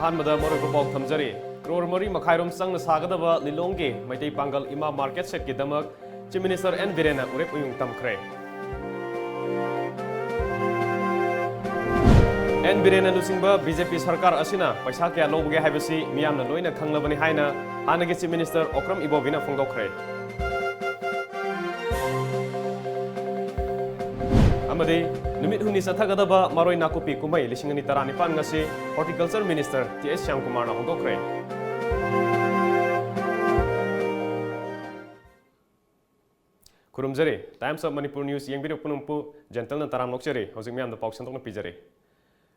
अहमद मरुक पाव थमजरी क्रोर मरी मखाइरोम संग सागदब लिलोंगे मैतै पांगल इमा मार्केट सेट की दमक चीफ मिनिस्टर एन बिरेना उरेप उयुंग तमखरे एन बिरेना लुसिंग बीजेपी सरकार असिना पैसा क्या लौबगे हाइबसी मियामना लोइना खंगलबनि हाइना हानगी चीफ मिनिस्टर ओक्रम इबोबिना फोंदोखरे अमदे नुमित हुनी सथगदबा मरोय नाकुपी कुमई लिसिंगनि तरानिपान ngasi horticulture minister TS Shyamkumar ना होगोखरे खुरुमजरे टाइम्स ऑफ मणिपुर न्यूज येंबिरो पुनुमपु जेंटलना तराम नोक्चरे हौजिक म्यामदा पाउ संतोकना पिजरे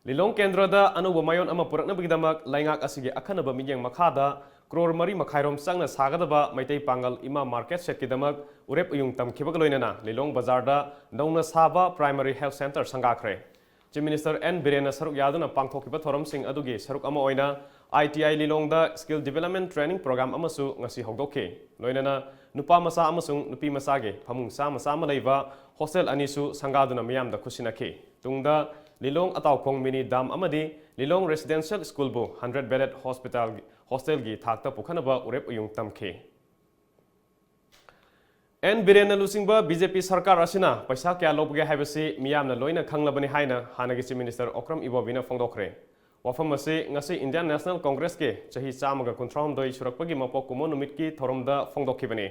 लिलोंग केंद्रदा अनुब मायोन अमा पुरकनबगिदमक लाइंगाक असिगे अखनब मियेंग मखादा क्रोर मरी मखाइरोम संगना सागदबा मैतै पांगल इमा मार्केट सेट की दमक उरेप उयुंग तमखिबग लोइनना लिलोंग बाजारदा नौना साबा प्राइमरी हेल्थ सेंटर संगाखरे चीफ मिनिस्टर एन बिरेना सरुक यादुना पांथोकिबा थोरम सिंग अदुगी सरुक अमा ओइना ITI लिलोंगदा स्किल डेवलपमेंट ट्रेनिंग प्रोग्राम अमसु ngasi hogdokke लोइनना नुपा मसा अमसुंग नुपी मसागे फमुंग सा मसा मा लैबा हॉस्टल अनिसु संगादुना मियामदा खुसिनाखि तुंगदा लिलोंग अताउखोंग मिनी दाम अमदी लिलोंग रेसिडेंशियल स्कूल बु 100 बेडेड हॉस्टल की थाकता पुखनबा उरेप उयुंग तमखे एन बिरेना लुसिंग बीजेपी सरकार असिना पैसा क्या लौबगे हाइबसी मियामना लोइना खंगलबनि हाइना हानगी चीफ मिनिस्टर ओक्रम इबोबिना फोंदोखरे वफम असे ngasi इंडियन नेशनल कांग्रेस के चही चामगा कुंथ्रामदोई सुरकपगी मपोक कुमो नुमित की थोरमदा फोंदोखिबनि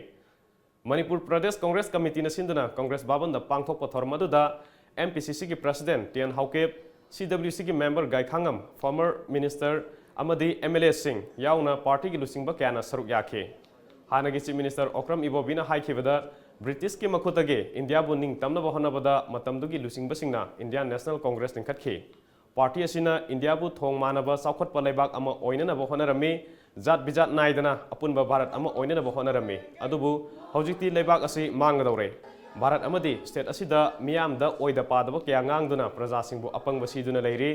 मणिपुर प्रदेश कांग्रेस कमिटी न सिंदना कांग्रेस बाबन द पांगथोक थोरमदुदा MPCC की प्रेसिडेंट टियन हाउकेप CWC की मेंबर गायखांगम फॉर्मर मिनिस्टर अमदी MLA सिंह याउना पार्टी की लुसिंग क्याना सरुक याखे हानगी चीफ मिनिस्टर ओक्रम इबोबिना हाइखिबदा ब्रिटिश की मखुतगे इंडिया बु निंग तमनब होनबदा मतमदुगी लुसिंग बसिंगना इंडियन नेशनल कांग्रेस लिंखतखे पार्टी असिना इंडिया बु थोंग मानब चाउखटप लैबाक अमा ओइननब होनरमी जात बिजात नाइदना अपुनब भारत अमा ओइननब होनरमी अदुबु हौजिकती लैबाक असि मांगदौरे भारत अमदी स्टेट असिदा मियामदा ओइदा पादब क्या ngang प्रजा सिंबु अपंग बसीदुना लैरी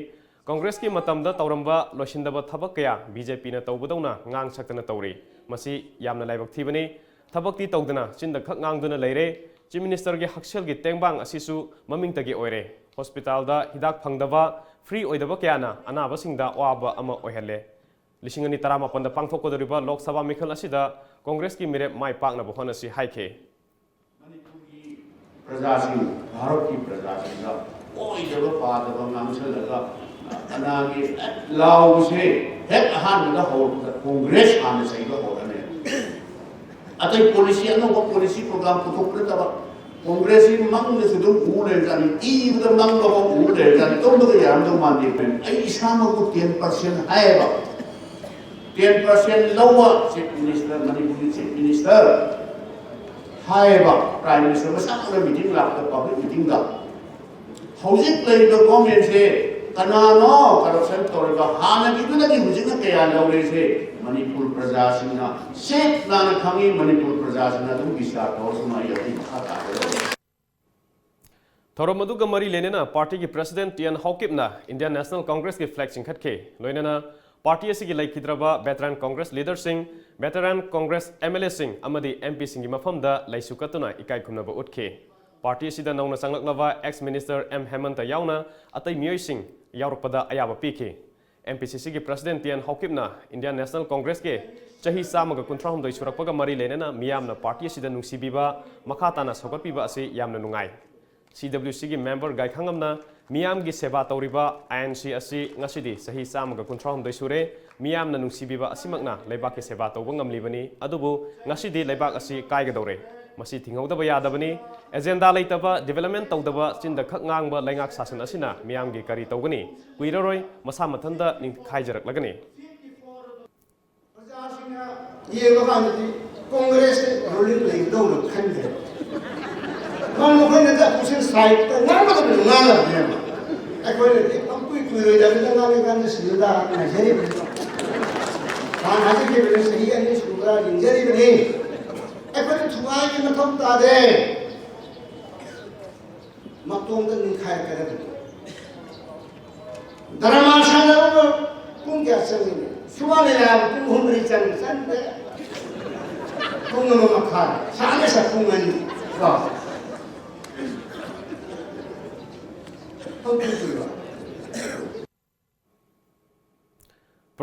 कांग्रेस की मतमदा तौरंबा लोसिंदब थबक क्या बीजेपी न तौबदौना ngang सक्तना तौरी मसी यामना लाइबक थीबनी थबकती तौदना चिंद खक ngang लैरे चीफ मिनिस्टर के हक्सेल की तेंबांग असिसु ममिंगतगे ओइरे हॉस्पिटल दा हिदाक फंगदबा फ्री ओइदब क्याना अनाबसिंगदा वाबा अमा ओइहले लिसिंगनि तरामापन दा पांगथोकदरिबा लोकसभा मिखल असिदा कांग्रेस की मिरेप माइ पाकना बहोनसि हाइखे प्रजासिंग भारत की प्रजासिंग ओइदब पादब ngamselga अनागे लाउ से हेक अहानदा हो कांग्रेस आने सहित होरने अतै पॉलिसी अनोबा पॉलिसी प्रोग्राम पुथोकरतबा कांग्रेस की मंग सुदु उले जानि इबद मंग बो उले जानि तोमदो यामदो मानदे आई इसामको 10% हायबा 10% लवा chief minister Manipuri chief minister हायबा प्राइम मिनिस्टर मसाक मीटिंग लाक्ता पब्लिक मीटिंग दा हौजिक लैबा गवर्नमेंट से कनानो करप्शन तौरबा हानगिदुनगी हुजिना कया लौरेसे मणिपुर प्रजासिंगना सेफ नाना खंगी मणिपुर प्रजासिंगना दुम बिसा तौरसुमा यति खाता थोरमदुगा मरी लेनेना पार्टी की प्रेसिडेंट टियन हाउकिपना इंडियन नेशनल कांग्रेस की फ्लैग चिंखटखे लोइनना पार्टी असिगी लैखिद्रबा veteran Congress leader Singh veteran Congress MLA Singh अमदी MP सिंह की मफमदा लैसुकतुना इकाई खुमनबा उठखे पार्टी असिदा नौना संगलकलबा एक्स मिनिस्टर M हेमंत याउना अतै मियोय सिंह याउरपदा अयाबा पीखे MPCC की प्रेसिडेंट टियन हाउकिपना इंडियन नेशनल कांग्रेस के चही सामगा कुंथ्राहुमदोई सुरकपगा मरी लेनेना मियामना पार्टी असिदा नुंसीबीबा मखाताना सौगतपीबा असि यामना नुंगाई CWC की मेंबर गायखांगमना मियाम की सेवा तौरिबा INC असि ngasidi sahi samga kunthraumdoi sure miyamna nungsibiba asimakna leibak ki seba tawba ngamlibani adubu ngasidi leibak asi kaigadore masi thinghaudaba yadabani agenda leitaba development tawdaba chinda khak ngangba laingak sasan asina miyam gi kari tawgani kuiraroi masa mathanda ningkhaijarak lagani yeba kanati congress ruling leidau khande Kalau kau nak pusing side, nama tu benar dia. Aku ni, aku itu jadi kita nak kan sudah nak jadi. Kan hati kita benar sehingga ni sudah jadi ni. Aku ni cuma ini macam tadi. Macam tu ni kaya kerana. Drama sana tu pun kaya sendiri. Cuma ni lah pun humri cang. Pun nama makan. Sana sapungan. Kau.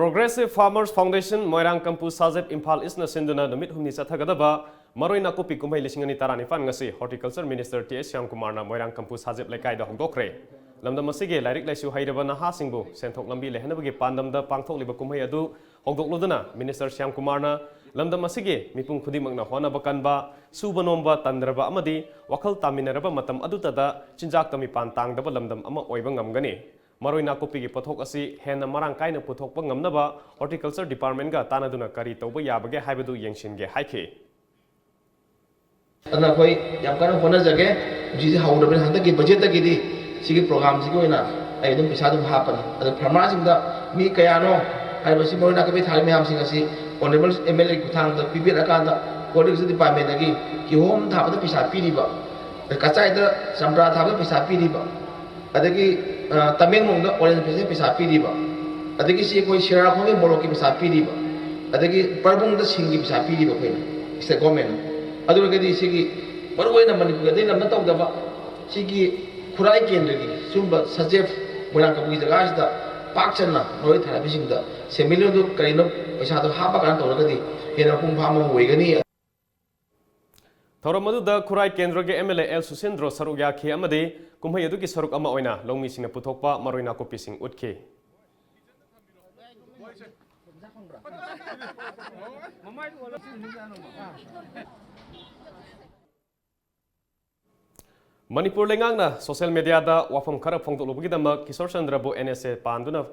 Progressive Farmers Foundation Moirang Kampu Sajep Imphal East na sinduna numit humni chathagadaba maroi na kopi kumhai lisingani taranifan ngasi Horticulture Minister T.S. Shyamkumar na Moirang Kampu Sajep Laikai da hongdokre lamdam asige lairik laisu hairaba naha singbu senthok lambi lehnabagi pandamda pangthokliba kumhai adu hongdokluduna Minister Shyamkumar na lamdam asige mipung khudimangna honaba kanba suba nomba tandraba amadi wakhal taminaraba matam adutada chinjak tami pantangdaba lamdam ama oiba ngamgani Maroi na kopi ki pothok asi hen marang kaina pothok pa ngamnaba Horticulture Department ga tanaduna kari tawba yabage haibadu yengshinge haike ana koi yam kana hona jage ji hawda ben handa ki budget ta gidi sigi program sigi oina ai dum pisa dum hapan ada farmers inda mi kayano ai basi moi na ka be thai me am sing asi honorable MLA kuthang da pibir akanda Horticulture Department agi ki hom tha da pisa piriba kachai da sambra tha da pisa piriba adagi Tameng da orange pisa piriba adagi si koi shira khone moro ki pisa piriba adagi parbung da singi pisa piriba koi se government adu ga di sigi marwai na manipur ga na taw da ba sigi khurai kendra gi sumba sajef moirang ka gi jaga da pakchan na noi thara bi sing da semilio do kaino pisa do ha ba kan to ga di hena pung pha ma hoi ga ni Thoramadu da Khurai Kendra ge MLA El Susendro Sarugya Khe amade kumhai adu ki saruk ama oina longmi singna puthokpa maroina kopi sing utke Manipur lengangna social media da wafam khara phongdolubagi dama Kishore Chandra bu NSA panduna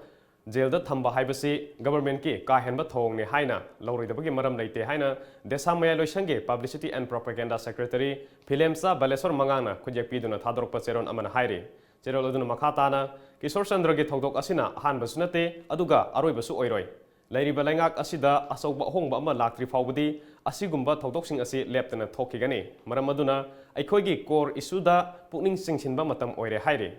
jail da thamba haibasi government ki ka henba thong ne haina lawridabagi maram leite haina desamaya loisange publicity and propaganda secretary Philemsa Baleswar Mangana khunjek piduna thadrokpa cheron amana hairi cherol aduna makhatana Kishore Chandra ge thogdok asina hanba sunate aduga aroibasu oiroi lairiba lengak asida asauba hongba ama laktri faubadi asigumba thogdoksing asi leptana thokigani maram aduna aikhoigi core issue da pukning singsinba matam oire hairi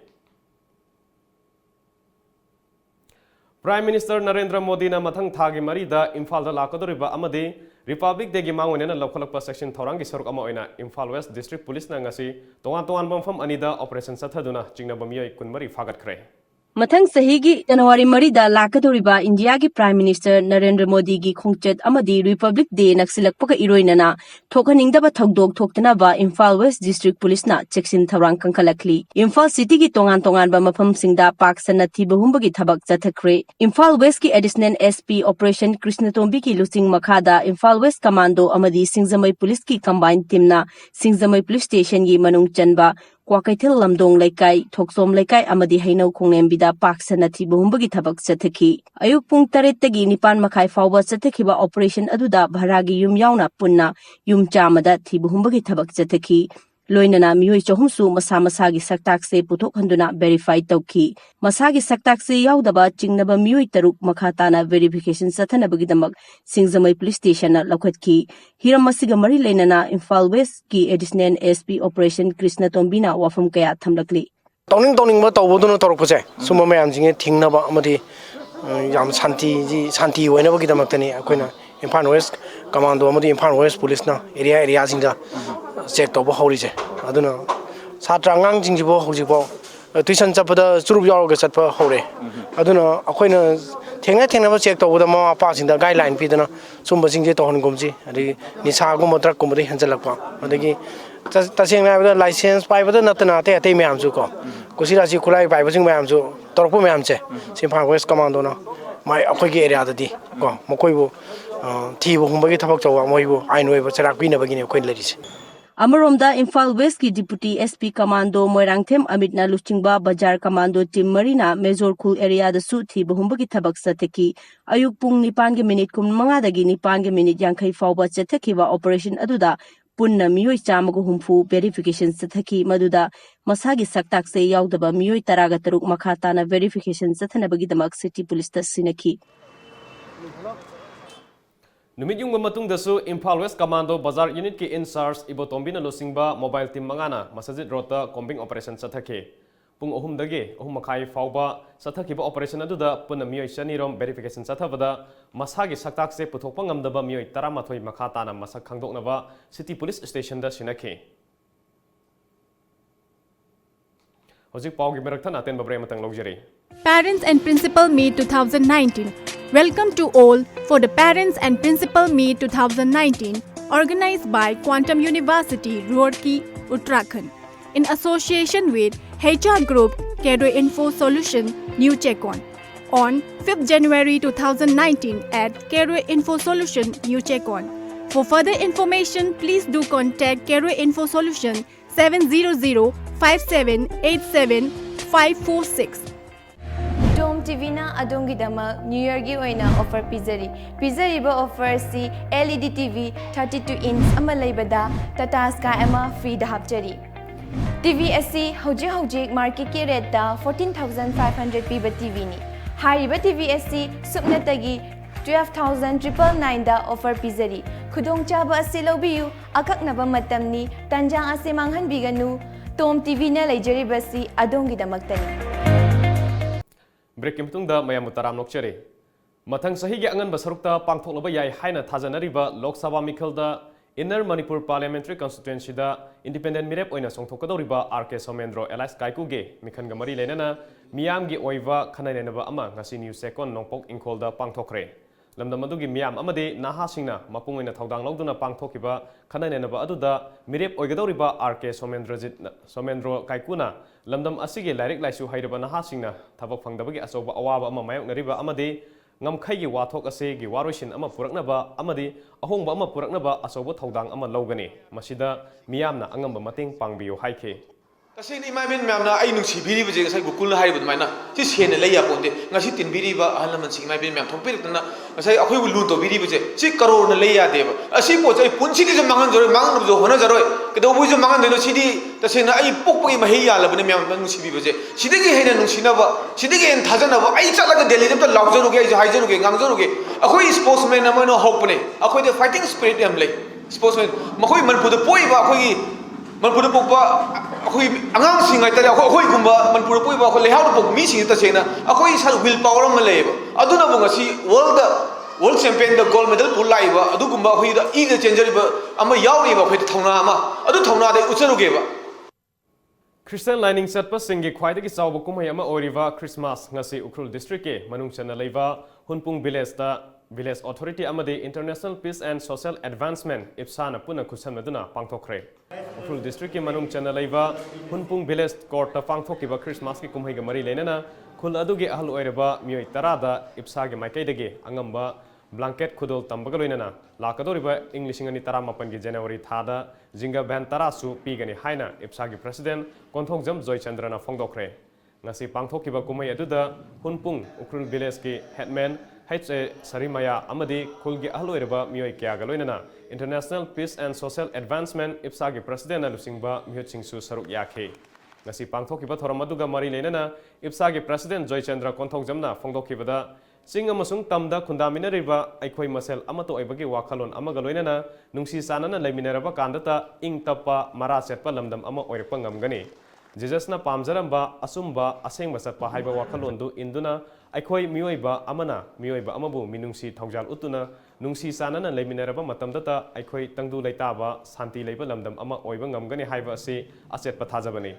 Prime Minister Narendra Modi na mathang thagi marida Imphal da lakadoriba amadi Republic Day gi mangone na lokhalakpa section thorangi saruk ama oina Imphal West District Police na ngasi tongan bamfam anida operation sathaduna chingnaba miyai kunmari fagat khre Mathang sahigi January marida lakadoriba India gi Prime Minister Narendra Modi gi khongchet amadi Republic Day naksilakpaka iroinana thokhaningdaba thogdok thoktanaba Imphal West District Police na cheksin tharang kangkhalakli Imphal City gi tongan ba mafam singda pak sanati bahumba gi thabak chathakre Imphal West gi Additional SP Operation Krishna Tombi ki lusing makhada Imphal West Commando amadi Singjamai Police ki combined team na Singjamai Police Station gi manung chanba Kwakaithil lamdong laikai thoksom laikai amadi hainau khongnembida paksana thiba humbagi thabak chathaki ayuk pung 8 tagi 9 makhai fawba chathakhiba operation aduda bharagi yum yauna punna yum chamada thiba humbagi thabak chathaki loinana miyoi chahumsu masa gi saktak se puthok handuna verify tawki masagi saktak se yaudaba chingnaba miyoi taruk makhatana verification sathanabagi damak Singjamai Police Station na lakhatki hiram masiga mari leinana Imphal West ki Additional SP Operation Krishna Tombina wafam kaya thamlakli Tawning ba tawboduna torokpase summa mayam jinge thingnaba amadi yam santi oinabagi damaktani akoina Imphal West Commando amadi Imphal West Police na area singda check tawba haurise aduna satra ngang jingjibo haujibo tuition chapda churup yaroga chatpa haure aduna akoina thengna ba check tawda ma pa singda guideline pidana sumba singje tohon gumji adi nisa gum truck gum ri hanjalakpa adagi tasengna ba license pai ba natna te mayam ju ko kusira si khulai pai ba sing mayam ju torpu mayam che Imphal West Commando na mai akoi ge area dadi ko mokoi bu thibu humbagi thabak chawa moibu ainoi ba charak pina bagini koi lerise Amaromda Imphal West ki Deputy SP Commando Moirangthem Amitna Luchingba Bajar Commando Team Marina Major Khul area da su thi bahumba gi thabak sathaki ayuk pung 9 ge minute 9 dagi 9 ge minute yankhai fawba chathakiba operation aduda punna miyoi chamagu humfu verification sathaki maduda masagi saktak se yaudaba miyoi taraga taruk makhatana verification sathanabagi damak City Police ta sinaki Numit yung matung dasu Imphal West Commando Bazar Unit ki in-charge Ibotombina Lusingba mobile team mangana Masajid Rota combing operation sathake pung ohum dagi ohum makhai fawba sathakiba operation aduda punna miyoi shanirom verification sathabada masagi saktak se puthokpa ngamdaba miyoi 13 makhatana masak khangdoknaba City Police Station da sinake hojik pawgi merak thana ten babre matang logjeri Parents and Principal Meet 2019 Welcome to all for the Parents and Principal Meet 2019 organized by Quantum University, Roorkee, Uttarakhand in association with HR Group Career Info Solution, New Chekon on 5th January 2019 at Career Info Solution, New Chekon. For further information, please do contact Career Info Solution 700-5787-546. Tom TV na adongi dama New Year gi oina offer pizari ba offer si LED TV 32 inch ama leibada Tata Sky ama free da hapchari. TV SC hoji market ki rate da 14,500 piba TV ni. Hariba TV SC subnatagi 12,999 da offer pizari. Khudong chaba ase lobiyu akaknaba matamni tanjang ase manghan biganu Tom TV na leijari basi adongi damaktani. Break imtungda mayam utaram nokchari. Mathang sahi gi angan basarukta pangthoklaba yai haina thajanariba Lok Sabha Mikhalda Inner Manipur Parliamentary Constituency da Independent Mirep oina songthokadoriba RK Somendro Elias Kaikuge Mikhan Mari Lenana Miyam gi oiva khanainenaba ama ngasi News Second Nongpok Ingkholda pangthokre. Lamdam adugi miyam amade naha singna mapung oina thaudang lawduna pangthokiba khanainenaba aduda Mirep oigadoriba RK Somendro Kaikuna lamdam asige lairik laisu hairaba naha singna thabak phangdabagi asoba awaba ama mayoknariba amade ngamkhaigi wathok ase gi waroisin ama puraknaba amade ahongba ama puraknaba asoba thaudang ama lawgani masida miyamna angamba mateng pangbiyo haike Tasini imamin mamna ay nung sibiri ba jeng sa gukul na haribo dumay na si siyene laya ponde nga si tinbiri ba alam man si imamin mam thongpil na nga sa ako'y ulun to biri ba jeng si karo na laya deba asi po sa punsi di sa mangan joroy mangan na hona jaroy kada ubo sa mangan dino sidi tasina ay pukpuk mahiya laban na mam nung sibi ba jeng sidigi hay na nung sinaba sidigi en thajan na ba ay talaga deli dem ta lawjaruge ay haijaruge ngangjaruge ako'y sportsman na mo no hope ne ako'y the fighting spirit am lay sportsman mako'y manpudo poi ba ako'y manpudo po ba ako'y angang singay tali ako'y gumba manpudo po iba ako lehaw po missing ita siya na ako'y sa willpower ang malay ba ado na mo nga si world champion the gold medal pula iba ado gumba ako'y iga changer iba ama yaw iba ako'y thauna ama ado thauna day utsaruge ba Christian lining setpa singi khwaidagi chawba kumai ama oriva Christmas ngasi Ukhrul district ke manungchana leiba Hunpung village authority amadi International Peace and Social Advancement IPSAna puna khusanmaduna pangthokre Ukhrul district ke manungchana leiba Hunpung village court ta pangthokiba Christmas ki kumai ga mari lenana khul adugi ahal oireba mioi tarada IPSA ge maikaidagi angamba blanket khudol tambaga loinana lakadoriba Englishingani taramapan gi January thada jinga ban tarasu pigani haina IPSA gi president Konthokjam Joy Chandrana phongdokre ngasi pangthokiba kumai aduda Hunpung Ukhrul village ki headman HA Sarimaya amadi khulgi ahloireba mioi kya ga loinana International Peace and Social Advancement IPSA gi president na lusingba mihutchingsu saruk yakhe ngasi pangthokiba thoramaduga mari lenana IPSA gi president Joy Chandra Konthokjamna phongdokibada sing amasung tamda khundaminariba aikhoi masel amato oibagi wakhalon amaga loinana nungsi sanana leiminaraba kandata ingtappa mara setpa lamdam ama oirpa ngamgani Jesus na pamjaramba asumba asengba satpa haiba wakhalondu induna aikhoi mioiba amana mioiba amabu minungsi thaujal utuna nungsi sanana leiminaraba matamdata aikhoi tangdu leitaba santi leiba lamdam ama oiba ngamgani haiba ase asetpa thajabani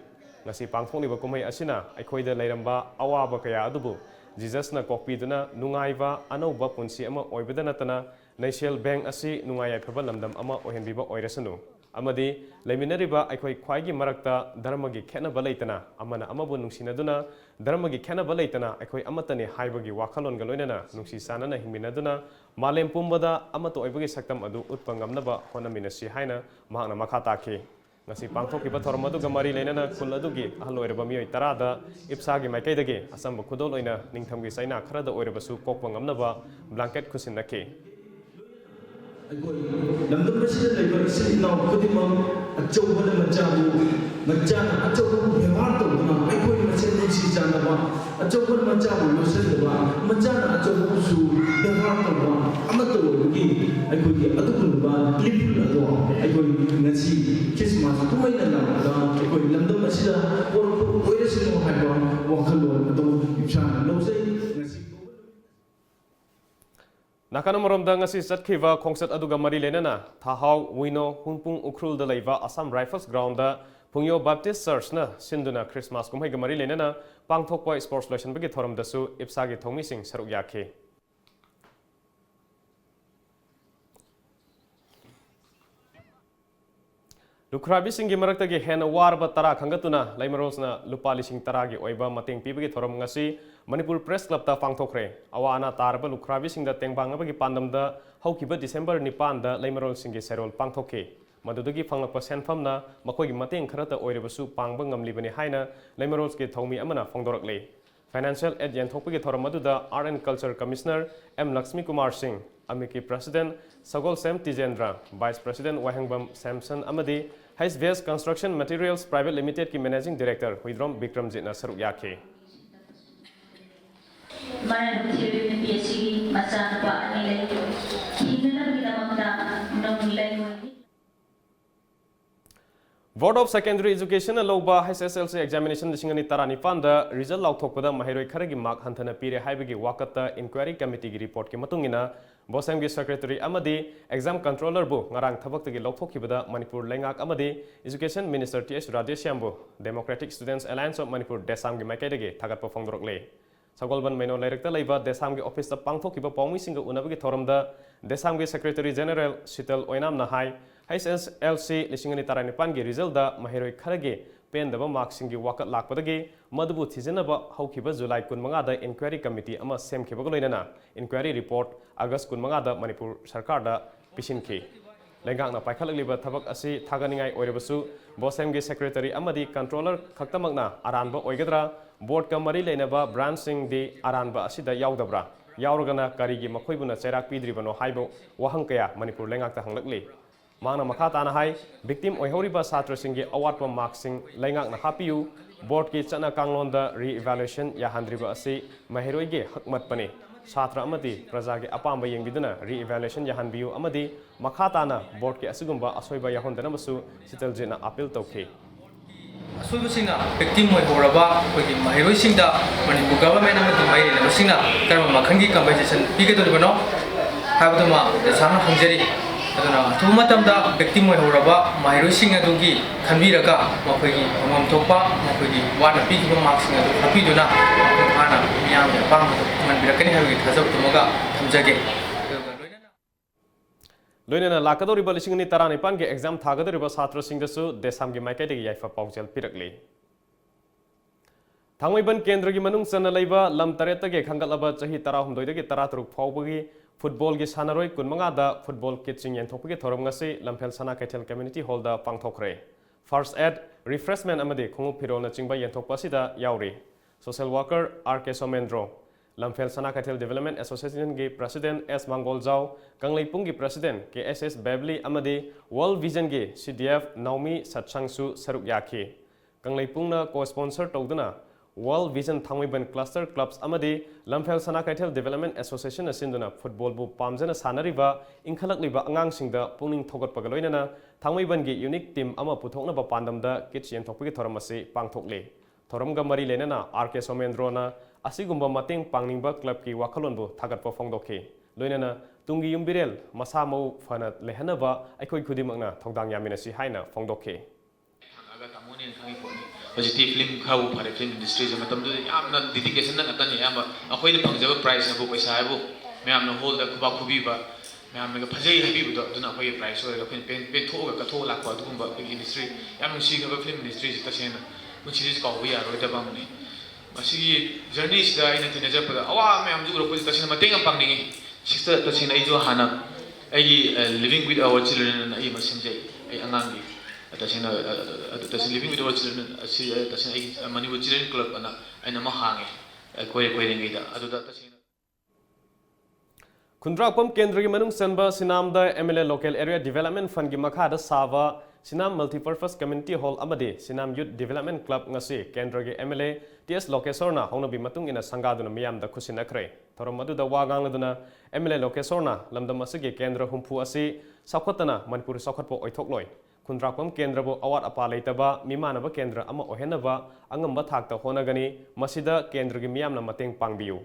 ngasi pangthokniba kumai asina aikhoida leiramba awaba kaya adubu Jesus na kokpiduna nungaiba anauba punsi ama oibada natana National Bank asi nungayai phaba lamdam ama ohenbiba oirasanu amadi leiminariba aikhoi khwaigi marakta dharmagi khenaba leitana amana amabu nungsinaduna dharmagi khenaba leitana aikhoi amatani haibagi wakhalon galoinana nungsi sanana hingminaduna malem pumbada amato oibagi saktam adu utpa ngamnaba honaminasi haina mahakna makha takhi ngasi pangthokiba thormaduga mari leinana khul adugi ahloireba mioi tarada IPSA gi maikaidagi asamba khudol oina ningthamgi saina kharada oirebasu kokpa ngamnaba blanket khusinnaki lamdam asida leiba isin naw khudimam achawbana machana achawbu bhewar tawduna aikoi masen nunsi janaba achawbana machabu losadaba machana achawbu su bhewar tawba amato gi aikoi gi adukunba lipul ado aikoi ngasi Christmas tumaina na aikoi lamdam asida oirasino haiba wakhalon ado IPSA losai Nakana moromda ngasi satkiva khongset aduga mari lenana thahau wino Hunpung Ukhrul da leiba Assam Rifles ground da Pungyo Baptist Church na sinduna Christmas kumhai ga mari lenana pangthokpa sports lotion bagi thoram dasu IPSA gi thongmi sing saruk yakhe ꯂꯨꯈ꯭ꯔꯥꯕꯤꯁꯤꯡꯒꯤ ꯃꯔꯛꯇꯒꯤ ꯍꯦꯟꯅ ꯋꯥꯔꯕ ꯇꯔꯥ ꯈꯪꯒꯠꯇꯨꯅ ꯂꯩꯃꯔꯣꯜꯁꯤꯅ ꯂꯨꯄꯥ ꯂꯤꯁꯤꯡ ꯇꯔꯥꯒꯤ ꯑꯣꯏꯕ ꯃꯇꯦꯡ ꯄꯤꯕꯒꯤ ꯊꯧꯔꯝ ꯉꯁꯤ ꯃꯅꯤꯄꯨꯔ ꯄ꯭ꯔꯦꯁ ꯀ꯭ꯂꯕꯇ ꯄꯥꯡꯊꯣꯛꯈ꯭ꯔꯦ꯫ ꯑꯋꯥ ꯑꯅꯥ ꯇꯥꯔꯕ ꯂꯨꯈ꯭ꯔꯥꯕꯤꯁꯤꯡꯗ ꯇꯦꯡꯕꯥꯡꯅꯕꯒꯤ ꯄꯥꯟꯗꯝꯗ ꯍꯧꯈꯤꯕ ꯗꯤꯁꯦꯝꯕꯔ 9ꯗ ꯂꯩꯃꯔꯣꯜꯁꯤꯡꯒꯤ ꯁꯦꯔꯣꯜ ꯄꯥꯡꯊꯣꯛꯈꯤ꯫ ꯃꯗꯨꯗꯒꯤ ꯐꯪꯂꯛꯄ ꯁꯦꯟꯐꯝꯅ ꯃꯈꯣꯏꯒꯤ ꯃꯇꯦꯡ ꯈꯔꯇ ꯑꯣꯏꯔꯕꯁꯨ ꯄꯥꯡꯕ ꯉꯝꯂꯤꯕꯅꯤ ꯍꯥꯏꯅ ꯂꯩꯃꯔꯣꯜꯒꯤ ꯊꯧꯃꯤ ꯑꯃꯅ ꯐꯣꯡꯗꯣꯔꯛꯂꯤ꯫ ꯐꯥꯏꯅꯥꯟꯁꯤꯌꯦꯜ ꯑꯦꯗ ꯌꯦꯟꯊꯣꯛꯄꯒꯤ ꯊꯧꯔꯝ ꯑꯗꯨꯗ art and culture commissioner M. Lakshmi Kumar Singh, ꯑꯃꯤꯀꯤ president Sagolsem Tijendra, vice president Wahengbam Samson ꯑꯃꯗꯤ HVS Construction Materials Private Limited की मैनेजिंग डायरेक्टर हुइद्रोम विक्रमजीत सरुक याखे। बोर्ड ऑफ सेकेंडरी एजुकेशन लौबा HSLC एग्जामिनेशन लिसिंगनी तरानिपान रिजल्ट लाउथोकपदा महिरोय खरगी मार्क हंथना पीरे हाइबगी वाकत्ता इंक्वायरी कमिटी की रिपोर्ट की मतुंगिना बोसेम की सेक्रेटरी अमदी एग्जाम कंट्रोलर बु ngarang thabakta lauthokibada Manipur lengak amadi education minister TS Radheshyambu Democratic Students Alliance of Manipur desam gi maikai thagatpa phongdorokle Sagolban Meno Lairekta Laiba desam gi office ta pangthokiba pawmisinga unabagi thoramda desam gi secretary general Sital Oinam na hai HSLC लिसिंगनी तरानिपान की result दा महिरोय खरगे पेंदबा मार्क्सिंग की वाकत लाकपदगी मदबु थिजनबा हौखिबा जुलाई 15 दा inquiry committee अमा सेमखिबगा लोइनना inquiry report अगस्त 15 दा मणिपुर सरकार दा पिसिनखि लेंगांगना पाइखलगलिबा थबक असि थागनिंगाय ओइरबसु बोसेमगी secretary अमदी controller खक्तमगना अरानबा ओइगद्रा board का मरी लेनबा ब्रांचसिंग दी अरानबा असिदा यावदब्रा यावरगना करिगी मखोइबुना चेराक पिद्रिबनो हाइबो वहंग कया मणिपुर लेंगाकता हंगलकली मांगना मखा ताना हाई विक्टिम ओइहौरिबा छात्रसिंगी अवाटपा मार्क्सिंग लेंगाकना हापियु बोर्ड की चना कांगलोंदा री-इवैल्यूएशन याहंद्रिबा असि महिरोइगे हकमतपने छात्र अमदी प्रजागे अपांबा येंबिदुना री-इवैल्यूएशन याहंबियु अमदी मखा ताना बोर्ड के असुगुंबा असोइबा याहोंदनबसु सितलजेना अपील तौखे असुबसिंगा विक्टिम ओइहौरबा कोइगी महिरोइसिंगदा मणिपुर गवर्नमेंट अमदी महिरेनबसिंगा कर्म मखंगी कंपनसेशन पिगदोरिबनो हाबदमा देसाना हंजरी अदुना अथुमतमदा विक्टिम ओइहौरबा महिरोइसिंग अदुगी खनबिरगा मखोइगी हमम थोपा मखोइगी वाना पिगिबा मार्क्सिंग अदु हपिदुना मखोना मियाम पांग मनबिरकनि हाबगी थाजब तुमगा थमजगे लोइनना लाकदोरिबा लिसिंगनी तरानिपान के एग्जाम थागदोरिबा छात्रसिंगदसु देसामगी माइकाइदगी याइफा पाउचेल पिरकली थांगमैबन केंद्र की मनुंग चना लैबा लम तरेतगे खंगलबा चही 13 13 फाउबगी फुटबॉल की सानरोय 15 दा फुटबॉल किचिंग येंथोपगी थोरम ngasi Lamphel Sana Keithel community hall दा पांगथोखरे फर्स्ट एड रिफ्रेशमेंट अमदे खुंगु फिरोना चिंगबा येंथोपसिदा यावरी social worker RK Somendro Lamphel Sana Keithel development association की प्रेसिडेंट S मंगोलजाव कंगलेपुंग की प्रेसिडेंट KSS बेबली अमदे वर्ल्ड विजन की CDF नौमी सत्संगसु सरुक याखी कंगलेपुंगना को स्पॉन्सर तौदना वर्ल्ड विजन थांगमैबन क्लस्टर क्लब्स अमदी लमफेल सना कैथल डेवलपमेंट एसोसिएशन असिंदुना फुटबॉल बु पामजना सानरिबा इंखलकलिबा अंगांगसिंगदा पुनिंग थोगतपगा लोइनना थांगमैबन की यूनिक टीम अमा पुथोकनबा पांदमदा किच येंथोकपगी थोरम असि पांगथोकले थोरमगा मरी लेनना RK सोमेंद्रोना असिगुंबा मतेंग पांगनिंबा क्लब की वाखलोनबु थागतपा फोंगदोखि लोइनना तुंगी युमबिरेल मसामौ फना लेहनबा अखोइ खुदिमकना थौदांग यामिनसि हाइना फोंगदोखि पॉजिटिव फिल्म खाऊ फारे फिल्म इंडस्ट्री से मतलब यामना डेडिकेशन ना तने याम अखोइने फंगजब प्राइस नबु पैसा हाबु मैमना होल द खुबा खुबीबा मैमना फजई हाबीबुदो दुना अखोइ प्राइस होय अखोइ पे थोगा कथो लाखवा दुगुंबा इंडस्ट्री याम सीगब फिल्म इंडस्ट्री से तसेना मुछि काउबी यारोय दबामने मसी जर्नी से आइना तिने जपदा अवा मैम जुगरो पुलिस तसेना मतेंग पांगनिंगी सिस्टर तसेना इजो हाना I living with our children आई मसिंजे आई अंगांगी तसेना लिविंग विद आवर चिल्ड्रन असि तसेना मणिपुर चिल्ड्रन क्लब अना आइना म हांगे कोइ रेंगैदा अदुदा तसेना खुंद्राकपम केंद्र की मनुंग चनबा सिनामदा MLA local area development fund की मखादा सावा सिनाम मल्टीपर्पस कम्युनिटी हॉल अमदे Sinam youth development club ngasi केंद्र की MLA TS लोकेश्वरना होनबी मतुंग इन संगादुना मियामदा खुसिनखरे थोरम मदुदा वागांगलदुना MLA लोकेश्वरना लमदम असगी केंद्र हुंफु असि सखोतना मणिपुर सखोतपो ओइथोकलोय खुंद्राकपम केंद्रबो अवाट अपा लेतबा मिमानबा केंद्र अमा ओहेनबा अंगम्बा थाकता होनगनी मसिदा केंद्र की मियामना मतेंग पांगबियु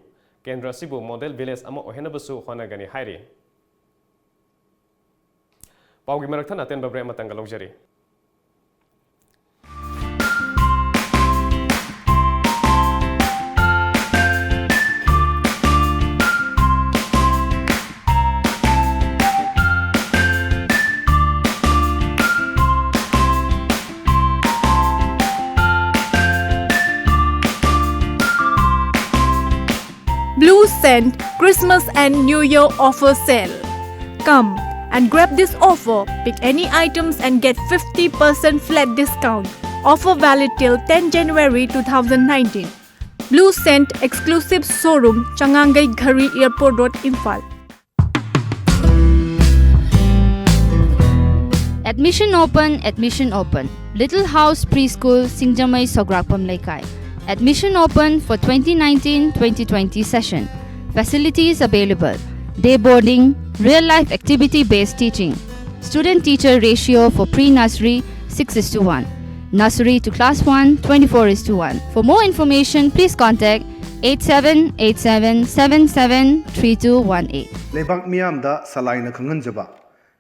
केंद्र सिबु मॉडल विलेज अमा ओहेनबसु होनगनी हाइरे पाउगी मरकथना तेन बब्रे Matang लौजरी 50% Christmas and New Year offer sale. Come and grab this offer. Pick any items and get 50% flat discount. Offer valid till 10 January 2019. Blue Scent exclusive showroom, Changangai Ghari Airport Road, Imphal. Admission open. Little House Preschool, Singjamai Sograkpam Laikai. Admission open for 2019-2020 session. Facilities available. Day boarding, real-life activity-based teaching. Student-teacher ratio for pre-nursery 6:1. Nursery to class 1 24:1. For more information, please contact 8787773218. Lebak miyamda salaina khanganjaba.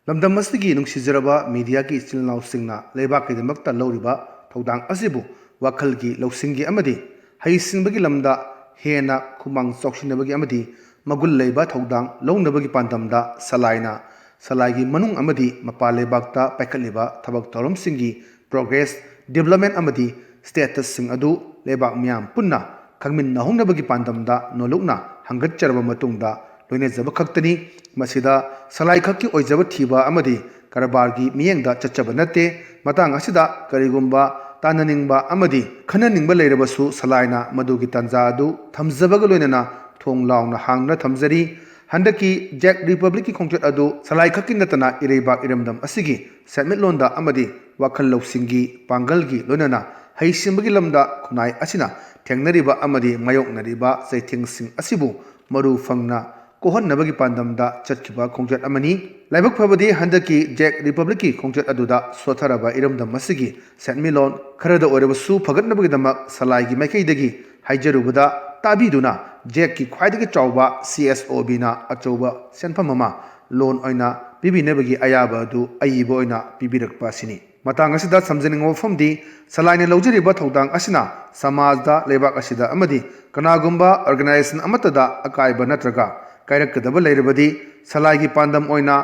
Lamdam asigi nungsijaraba media ki chilnaw singna lebak ki demakta lawriba thodang asibu wakhal ki lawsingi amadi haisingbagi lamda hena khumang choksinabagi amadi magul leiba thodang lawnabagi pandamda salaigi manung amadi mapale bakta paikaliba thabak torom singi progress development amadi status sing adu lebak miyam punna khangmin nahungnabagi pandamda nolokna hangat charba matungda loine jaba khaktani masida salai khakki oijaba thiba amadi karabargi miyengda chachaba nate matang asida karigumba tananingba amadi khananingba leirabasu salaina madugi tanja adu thamjabaga loinana thong launa hangna thamjari handaki Jack Republic ki khongchat adu salai khakki natana ireiba iramdam asigi settlement amadi wakhal lawsingi pangalgi loinana haisimbagi lamda khunai asina thengnariba amadi mayoknariba chaithing asibu maru fangna kohon nabagi pandamda chatkiba khongchat amani laibak phabadi handaki Jack Republic ki khongchat aduda sotharaba iramdam asigi settlement kharada oirabasu phagatnabagi damak salai gi maikaidagi haijarubada tabiduna Jack ki khwaidagi chawba CSOB na achawba senphamama loan oina bibinebagi ayaba adu ayibo oina bibirakpa sini matang asida samjening ofamdi salaine lawjariba thodang asina samajda lebak asida amadi kanagumba organization amatada akaiba natraga kairakadaba leirabadi salaigi pandam oina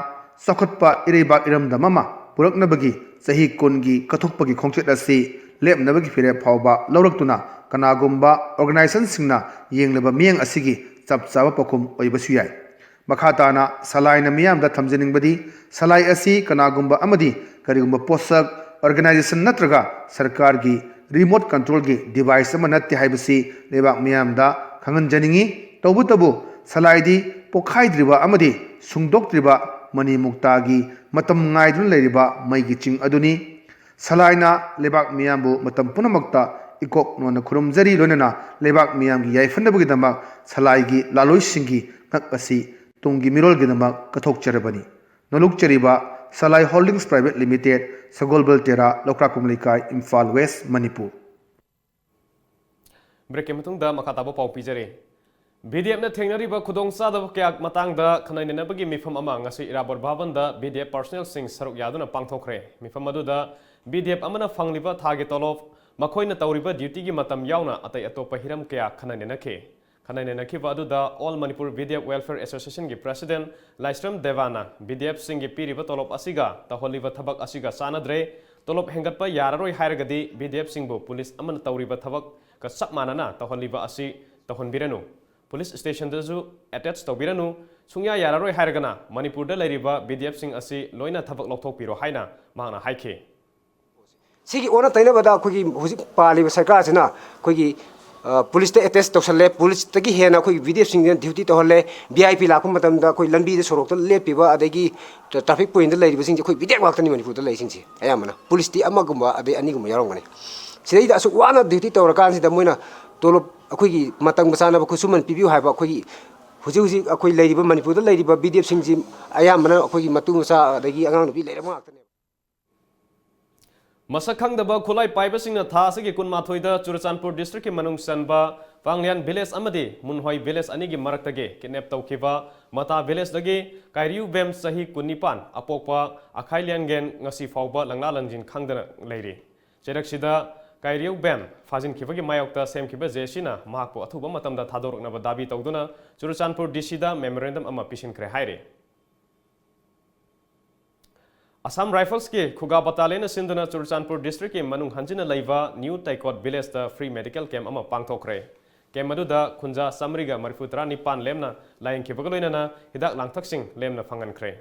sokhatpa ireiba iramda mama puraknabagi sahi kungi kathokpagi khongchet asi lepnabagi fire phawba lawraktuna kanagumba organization singna yenglaba miyang asigi chapchaba pakhum oibasu yai makhatana salaina miyamda thamjaningbadi salai asi kanagumba amadi karigumba posak organization natraga sarkar gi remote control gi device ama natte haibasi lebak miyamda khangan janingi tawbutabu salaidi pokhaidriba amadi sungdoktriba mani muktagi matam ngaidun leiriba maigi ching aduni salaina lebak miyambu matam punamakta ikok nona khurumjari lonana lebak miyamgi yaifannabagi damak salaigi laloisingi ngakasi tungi mirolgi damak kathokcharabani nolukchariba Salai Holdings Private Limited, Sagolbal Tera, Lokrakum Likai, Imphal West, Manipur. Break matungda makatabo pau pijare. BDF na thengnariba khudong sadab kyak matangda khanainabagi mifam ama ngasi irabor bhavanda BDF personnel sing saruk yaduna pangthokre. Mifam aduda BDF amana fangliba thage tolof makhoina tawriba duty gi matam yauna atai atopa hiram kya khanainakhe. Khanainakhiba aduda All Manipur BDF Welfare Association gi President Laistram Devana BDF sing gi piriba tolop asiga taholiba thabak asiga sanadre tolop hengatpa yararoi hairagadi BDF singbu police amana tawriba thabak ka sakmanana taholiba asi tahonbiranu police station dazu attach tawbiranu sungya yararoi hairagana Manipur da lairiba BDF sing asi loina thabak lokthokpiro haina mahna haike sigi ona taina bada khogi hoji paliba sarkar sina khogi police te attest tawsale police tagi hena khoi BDF sing duty to holle VIP lakum matam da khoi lambi de sorok to lepiba adagi traffic point da leiriba sing khoi BDF waktani Manipur da leising si ayamana police ti amagumba ade anigumba yarongani sidai da asu wana duty to rakan si da moina tolo akhoi matang basana ba khusuman pibiu haiba khoi huji akhoi leiriba Manipur da leiriba BDF sing ji ayamana akhoi matung sa adagi angang bi leirama waktani Masakangdaba Kulai Pibasing Thasaki Kunmathoida Churachandpur District Manung Sanba Panglian Village Amadi Munhoi Village Anigi Maraktage Kidnap Taukiva Mata Village Dagi Kairiu Bem Sahi Kunipan Apokpa Akailiangen Ngasi Fauba Langla Langjin Kangdana Lady Chedaksida Kairiu Bem Fazin Kivagi Mayokta Sem Kiba Zeshina Mahako Atuba Matamda Thadorok Naba Dabi Tauduna Churachandpur Dishida Memorandum Ama Pishin Krehaire Assam Rifles ke Khuga Battalion Sindhuna Churachandpur District ke Manung Hanjina Laiva New Taikot Village the Free Medical Camp ama pangthokre ꯀꯦꯝ ꯑꯗꯨꯗ ꯈꯨꯟꯖꯥ ꯆꯥꯝꯃꯔꯤꯒ ꯃꯔꯤꯐꯨꯇꯔꯥ ꯅꯤꯄꯥꯟ ꯂꯦꯝꯅ ꯂꯥꯌꯦꯡꯈꯤꯕꯒ ꯂꯣꯏꯅꯅ ꯍꯤꯗꯥꯛ ꯂꯥꯡꯊꯛꯁꯤꯡ ꯂꯦꯝꯅ ꯐꯪꯍꯟꯈ꯭ꯔꯦ꯫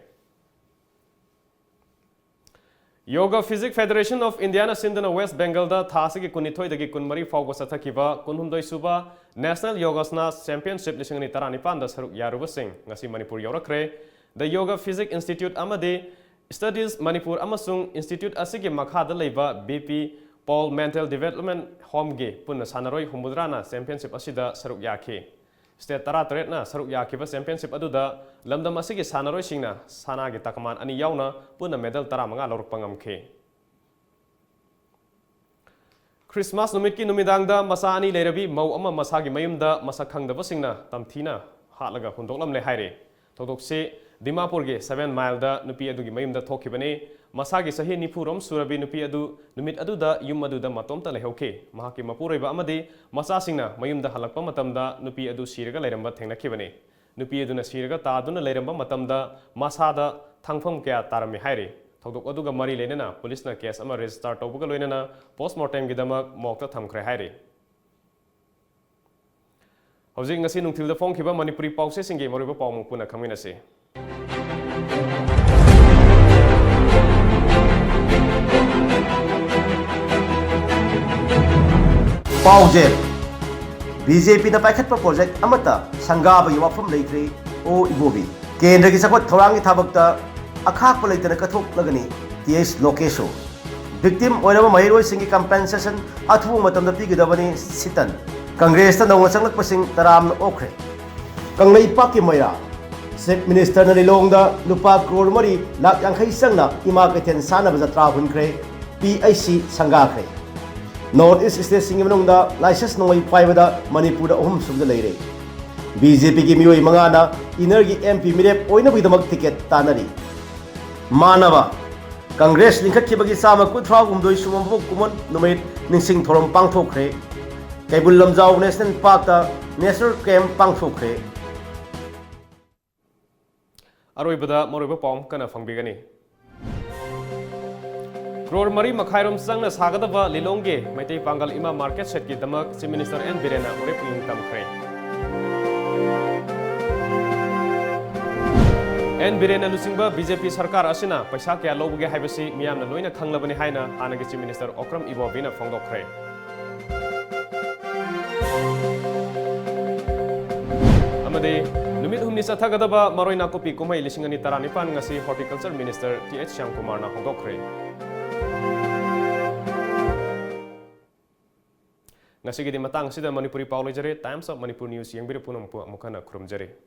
Yoga Physics Federation of India Sindana West Bengal da thasigi kunithoi dagi kunmari fawba sathakiba kunhumdoi suba National Yogasana Championship lisingani taranipan da saruk yaruba sing ngasi Manipur yaurakre. The Yoga Physics Institute amadi Studies Manipur amasung Institute asigi makhada leiba BP Paul Mental Development Home ge punna sanaroi humudrana championship asida saruk yakhi. State Taratret na saruk yakiba championship aduda lamdam asigi sanaroi singna sanagi takaman ani yauna punna medal taramanga loruk pangamkhe. Christmas numit ki numidangda masa ani leirabi mau ama masagi mayumda masak khangdaba singna tamthina hatlaga hundoklam le haire. Todokse Dimapur ge 7 mile da nupi adu gi mayumda thokibane masagi sahi nipurom surabi nupi adu numit adu da yum adu da matomta lehauke mahaki mapureiba amadi masa singna mayumda halakpa matamda nupi adu siraga leiramba thengnakibane nupi adu na siraga taaduna leiramba matamda masada thangpham kya tarami haire thodok adu ga mari lenena police na case ama register tawbuga loinana postmortem gi damak mokta thamkhre haire hojik ngasi nungthil da phongkhiba Manipuri pause singe moriba pawmu puna khaminase Paujer BJP da paikhat pa project amata sangaba yi wafam leitri o ibobi kendra gi sakot thorangi thabakta akhak pa leitana kathok lagani TS Lokesho victim oinaba mahiroi singi compensation athu matam da pigidabani sitan Congress ta nong sanglak pasing taram okre kanglai pakki maira Chief Minister na Lilong da lupa crore mari lak yangkhai sangna ima kaithen sana bajatra hunkre PIC sangakre North East State Singapore da license noi paibada Manipur da ohum sumda leire BJP gi mioi mangana inergi MP mirep oina bidamak ticket tanari manaba Congress lingkhat khibagi sama kuthra gumdoi sumambo kumon numit ningsing thorom pangthokre Kaibul Lamjau National Park da National Camp pangthokre Aroibada moriba pom kana fangbigani Crore Mari Makhairom Sangna Sagadava Lilongge, Maitei Pangal Ima Market Set ki Damak, Chief Minister N. Birena, Ureping Tamkre. N. Birena Lusingba, BJP Sarkar Asina, Paisakya Lobuge Habasi, Miam Loina Kanglabani Haina, Hanagi Chief Minister Okram Ibovina Fongdokre. Amade, Numit Humnisa Tagadaba, Maroina Kopi Kumai Lishingani Taranipan, Ngasi Horticulture Minister T.H. Shyamkumar na Fongdokre. Ngasigi di matang sida Manipuri Paulajare Times of Manipur News yang biru punam pu mukana kurumjare.